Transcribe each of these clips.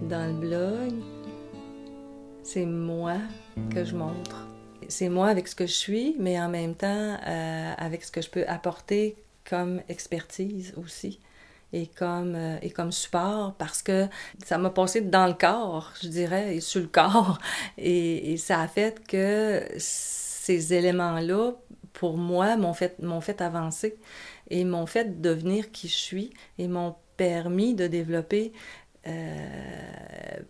dans le blog, c'est moi que je montre. C'est moi avec ce que je suis, mais en même temps avec ce que je peux apporter comme expertise aussi et comme support, parce que ça m'a passé dans le corps, je dirais, et sur le corps. Et ça a fait que ces éléments-là, pour moi, m'ont fait avancer et m'ont fait devenir qui je suis et m'ont permis de développer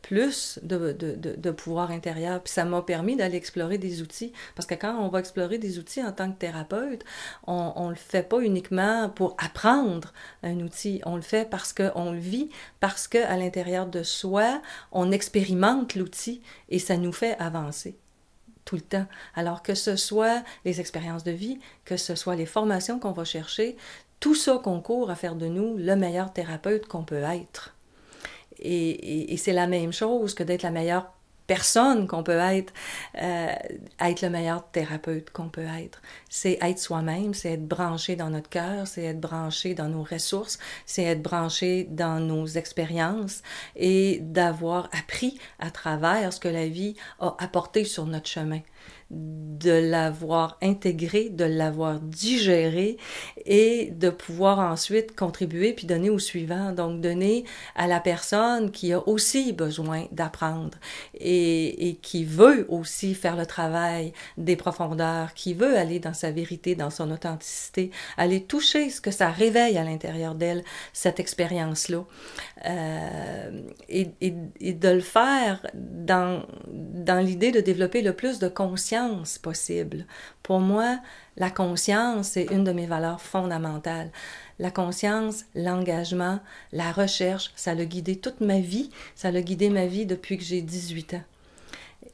plus de pouvoir intérieur. Puis ça m'a permis d'aller explorer des outils. Parce que quand on va explorer des outils en tant que thérapeute, on ne le fait pas uniquement pour apprendre un outil. On le fait parce qu'on le vit, parce qu'à l'intérieur de soi, on expérimente l'outil et ça nous fait avancer tout le temps. Alors que ce soit les expériences de vie, que ce soit les formations qu'on va chercher, tout ça concourt à faire de nous le meilleur thérapeute qu'on peut être. Et c'est la même chose que d'être la meilleure personne qu'on peut être le meilleur thérapeute qu'on peut être. C'est être soi-même, c'est être branché dans notre cœur, c'est être branché dans nos ressources, c'est être branché dans nos expériences et d'avoir appris à travers ce que la vie a apporté sur notre chemin, de l'avoir intégré, de l'avoir digéré et de pouvoir ensuite contribuer puis donner au suivant, donc donner à la personne qui a aussi besoin d'apprendre et qui veut aussi faire le travail des profondeurs, qui veut aller dans sa vérité, dans son authenticité, aller toucher ce que ça réveille à l'intérieur d'elle, cette expérience-là. Et de le faire dans l'idée de développer le plus de conscience possible. Pour moi, la conscience, c'est une de mes valeurs fondamentales. La conscience, l'engagement, la recherche, ça a guidé toute ma vie. Ça a guidé ma vie depuis que j'ai 18 ans.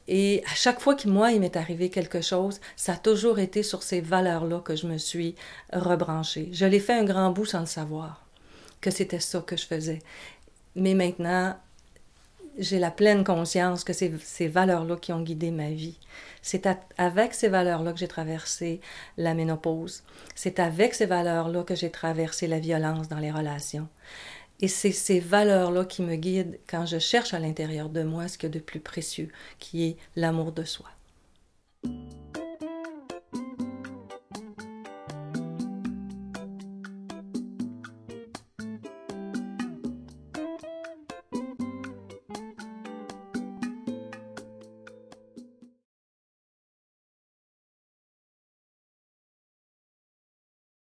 Et à chaque fois qu'il m'est arrivé quelque chose, ça a toujours été sur ces valeurs-là que je me suis rebranchée. Je l'ai fait un grand bout sans le savoir, que c'était ça que je faisais. Mais maintenant, j'ai la pleine conscience que c'est ces valeurs-là qui ont guidé ma vie. C'est avec ces valeurs-là que j'ai traversé la ménopause. C'est avec ces valeurs-là que j'ai traversé la violence dans les relations. Et c'est ces valeurs-là qui me guident quand je cherche à l'intérieur de moi ce qu'il y a de plus précieux, qui est l'amour de soi.